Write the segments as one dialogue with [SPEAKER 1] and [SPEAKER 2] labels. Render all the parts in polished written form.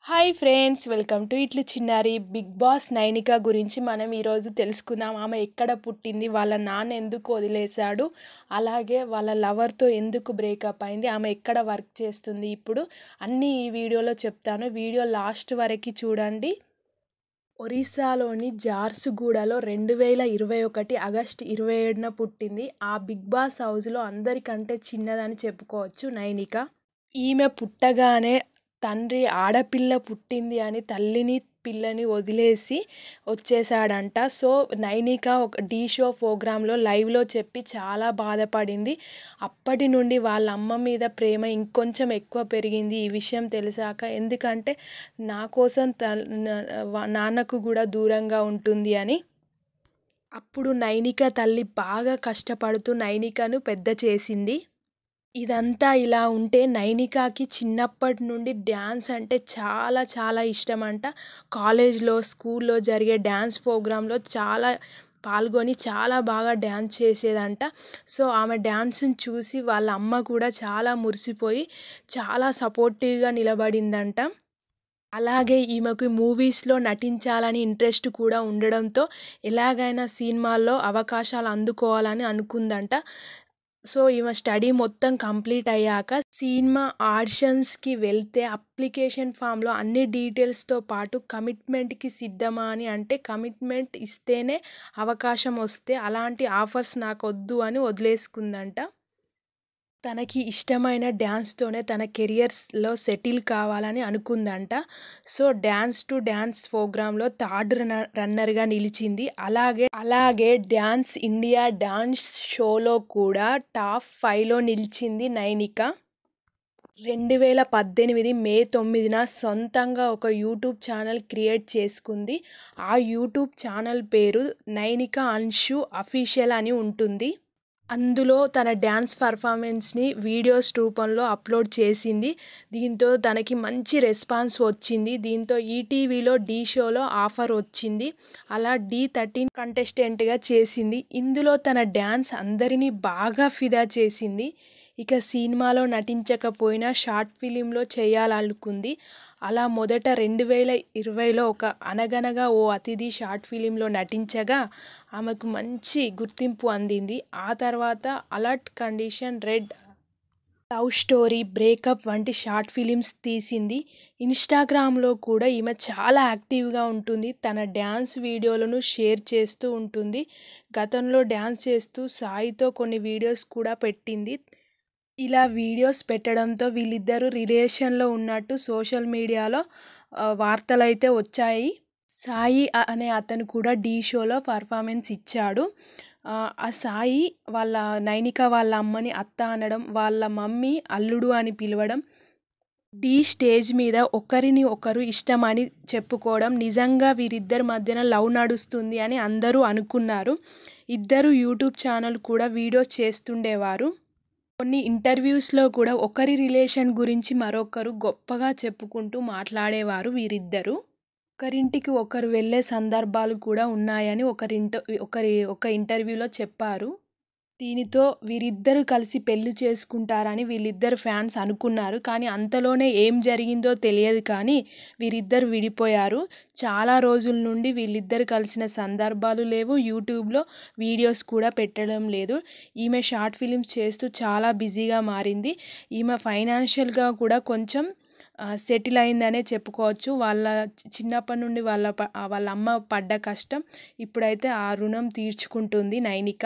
[SPEAKER 1] Hi friends, welcome to ఇట్లు చిన్నారి. Big boss Nainika గురించి మనం ఈరోజు తెలుసుకుందాం. ఆమె ఎక్కడ పుట్టింది, వాళ్ళ నాన్న ఎందుకు వదిలేశాడు, అలాగే వాళ్ళ లవర్తో ఎందుకు బ్రేకప్ అయింది, ఆమె ఎక్కడ వర్క్ చేస్తుంది, ఇప్పుడు అన్నీ ఈ వీడియోలో చెప్తాను. వీడియో లాస్ట్ వరకు చూడండి. ఒరిస్సాలోని జార్సుగూడలో 2021 ఆగస్టు 27న పుట్టింది. ఆ బిగ్ బాస్ హౌస్లో అందరికంటే చిన్నదని చెప్పుకోవచ్చు నైనిక. ఈమె పుట్టగానే తండ్రి ఆడపిల్ల పుట్టింది అని తల్లిని పిల్లని వదిలేసి వచ్చేసాడంట. సో నైనిక ఒక ఢీ షో ప్రోగ్రాంలో లైవ్లో చెప్పి చాలా బాధపడింది. అప్పటి నుండి వాళ్ళ అమ్మ మీద ప్రేమ ఇంకొంచెం ఎక్కువ పెరిగింది ఈ విషయం తెలిసాక. ఎందుకంటే నా కోసం నాన్నకు కూడా దూరంగా ఉంటుంది అని. అప్పుడు నైనిక తల్లి బాగా కష్టపడుతూ నైనికను పెద్ద చేసింది. ఇదంతా ఇలా ఉంటే నైనికాకి చిన్నప్పటి నుండి డ్యాన్స్ అంటే చాలా చాలా ఇష్టమంట. కాలేజ్లో స్కూల్లో జరిగే డ్యాన్స్ ప్రోగ్రాంలో చాలా పాల్గొని చాలా బాగా డ్యాన్స్ చేసేదంట. సో ఆమె డ్యాన్స్ని చూసి వాళ్ళ అమ్మ కూడా చాలా మురిసిపోయి చాలా సపోర్టివ్గా నిలబడిందంట. అలాగే ఈమెకు మూవీస్లో నటించాలని ఇంట్రెస్ట్ కూడా ఉండడంతో ఎలాగైనా సినిమాల్లో అవకాశాలు అందుకోవాలని అనుకుందంట. సో ఈమె స్టడీ మొత్తం కంప్లీట్ అయ్యాక సినిమా ఆడిషన్స్కి వెళ్తే అప్లికేషన్ ఫామ్లో అన్ని డీటెయిల్స్తో పాటు కమిట్మెంట్కి సిద్ధమా అని అంటే కమిట్మెంట్ ఇస్తేనే అవకాశం వస్తే అలాంటి ఆఫర్స్ నాకు వద్దు అని వదిలేసుకుందంట. తనకి ఇష్టమైన డ్యాన్స్తోనే తన కెరియర్స్లో సెటిల్ కావాలని అనుకుందంట. సో డ్యాన్స్ టు డ్యాన్స్ ప్రోగ్రాంలో థర్డ్ రన్నర్గా నిలిచింది. అలాగే డ్యాన్స్ ఇండియా డాన్స్ షోలో కూడా టాప్ 5లో నిలిచింది నైనిక. 2018 మే 9న సొంతంగా ఒక యూట్యూబ్ ఛానల్ క్రియేట్ చేసుకుంది. ఆ యూట్యూబ్ ఛానల్ పేరు నైనిక అన్షు అఫీషియల్ అని ఉంటుంది. అందులో తన డ్యాన్స్ పర్ఫార్మెన్స్ని వీడియోస్ రూపంలో అప్లోడ్ చేసింది. దీంతో తనకి మంచి రెస్పాన్స్ వచ్చింది. దీంతో ఈటీవీలో ఢీ షోలో ఆఫర్ వచ్చింది. అలా ఢీ13 కంటెస్టెంట్గా చేసింది. ఇందులో తన డ్యాన్స్ అందరినీ బాగా ఫిదా చేసింది. ఇక సినిమాలో నటించకపోయినా షార్ట్ ఫిలింలో చేయాలనుకుంది. అలా మొదట 2020లో ఒక అనగనగా ఓ అతిథి షార్ట్ ఫిలింలో నటించగా ఆమెకు మంచి గుర్తింపు అందింది. ఆ తర్వాత alert condition, red, love story, breakup వంటి షార్ట్ ఫిలిమ్స్ తీసింది. ఇన్స్టాగ్రామ్లో కూడా ఈమె చాలా యాక్టివ్గా ఉంటుంది. తన డ్యాన్స్ వీడియోలను షేర్ చేస్తూ ఉంటుంది. గతంలో డ్యాన్స్ చేస్తూ సాయితో కొన్ని వీడియోస్ కూడా పెట్టింది. ఇలా వీడియోస్ పెట్టడంతో వీళ్ళిద్దరూ రిలేషన్లో ఉన్నట్టు సోషల్ మీడియాలో వార్తలైతే వచ్చాయి. సాయి అనే అతను కూడా ఢీ షోలో పర్ఫార్మెన్స్ ఇచ్చాడు. ఆ సాయి వాళ్ళ నైనిక వాళ్ళ అమ్మని అత్త అనడం, వాళ్ళ మమ్మీ అల్లుడు అని పిలవడం, ఢీ స్టేజ్ మీద ఒకరిని ఒకరు ఇష్టమని చెప్పుకోవడం, నిజంగా వీరిద్దరి మధ్యన లవ్ నడుస్తుంది అని అందరూ అనుకున్నారు. ఇద్దరు యూట్యూబ్ ఛానల్ కూడా వీడియోస్ చేస్తుండేవారు. కొన్ని ఇంటర్వ్యూస్లో కూడా ఒకరి రిలేషన్ గురించి మరొకరు గొప్పగా చెప్పుకుంటూ మాట్లాడేవారు వీరిద్దరూ. ఒకరింటికి ఒకరు వెళ్ళే సందర్భాలు కూడా ఉన్నాయని ఒక ఇంటర్వ్యూలో చెప్పారు. దీనితో వీరిద్దరూ కలిసి పెళ్లి చేసుకుంటారని వీళ్ళిద్దరు ఫ్యాన్స్ అనుకున్నారు. కానీ అంతలోనే ఏం జరిగిందో తెలియదు కానీ వీరిద్దరు విడిపోయారు. చాలా రోజుల నుండి వీళ్ళిద్దరు కలిసిన సందర్భాలు లేవు. యూట్యూబ్లో వీడియోస్ కూడా పెట్టడం లేదు. ఈమె షార్ట్ ఫిలిమ్స్ చేస్తూ చాలా బిజీగా మారింది. ఈమె ఫైనాన్షియల్గా కూడా కొంచెం సెటిల్ అయిందనే చెప్పుకోవచ్చు. వాళ్ళ చిన్నప్పటి నుండి వాళ్ళ అమ్మ పడ్డ కష్టం ఇప్పుడైతే ఆ రుణం తీర్చుకుంటుంది నైనిక.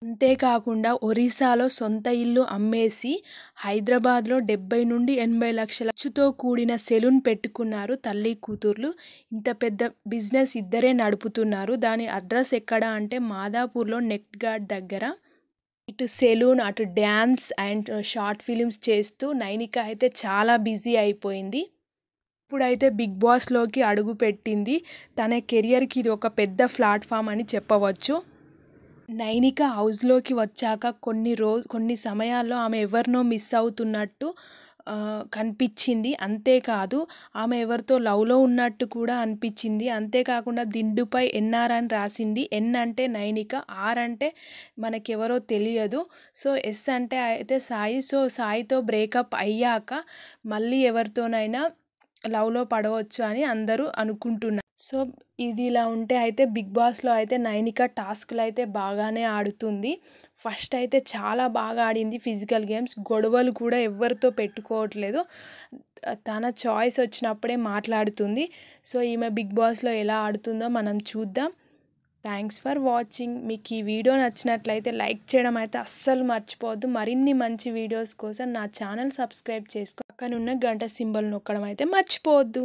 [SPEAKER 1] అంతేకాకుండా ఒరిస్సాలో సొంత ఇల్లు అమ్మేసి హైదరాబాద్లో 70 నుండి 80 లక్షల ఖర్చుతో కూడిన సెలూన్ పెట్టుకున్నారు తల్లి కూతుర్లు. ఇంత పెద్ద బిజినెస్ ఇద్దరే నడుపుతున్నారు. దాని అడ్రస్ ఎక్కడ అంటే మాదాపూర్లో నెట్ గార్డ్ దగ్గర. ఇటు సెలూన్, అటు డ్యాన్స్ అండ్ షార్ట్ ఫిలిమ్స్ చేస్తూ నైనిక అయితే చాలా బిజీ అయిపోయింది. ఇప్పుడైతే బిగ్ బాస్లోకి అడుగు పెట్టింది. తన కెరియర్కి ఇది ఒక పెద్ద ప్లాట్ఫామ్ అని చెప్పవచ్చు. నైనిక హౌస్లోకి వచ్చాక కొన్ని సమయాల్లో ఆమె ఎవరినో మిస్ అవుతున్నట్టు కనిపించింది. అంతేకాదు ఆమె ఎవరితో లవ్లో ఉన్నట్టు కూడా అనిపించింది. అంతేకాకుండా దిండుపై ఎన్ఆర్ అని రాసింది. ఎన్ అంటే నైనిక, ఆర్ అంటే మనకెవరో తెలియదు. సో ఎస్ అంటే అయితే సాయి. సో సాయితో బ్రేకప్ అయ్యాక మళ్ళీ ఎవరితోనైనా లవ్లో పడవచ్చు అని అందరూ అనుకుంటున్నారు. సో ఇది ఇలా ఉంటే అయితే బిగ్ బాస్లో అయితే నైనిక టాస్క్లు అయితే బాగానే ఆడుతుంది. ఫస్ట్ అయితే చాలా బాగా ఆడింది ఫిజికల్ గేమ్స్, గొడవలు కూడా ఎవరితో పెట్టుకోవట్లేదు, తన చాయిస్ వచ్చినప్పుడే మాట్లాడుతుంది. సో ఈమె బిగ్ బాస్లో ఎలా ఆడుతుందో మనం చూద్దాం. Thanks for watching. మీకు ఈ వీడియో నచ్చినట్లయితే లైక్ చేయడం అయితే అస్సలు మర్చిపోవద్దు. మరిన్ని మంచి వీడియోస్ కోసం నా ఛానల్ సబ్స్క్రైబ్ చేసుకో, పక్కన ఉన్న గంట సింబల్ నొక్కడం అయితే మర్చిపోవద్దు.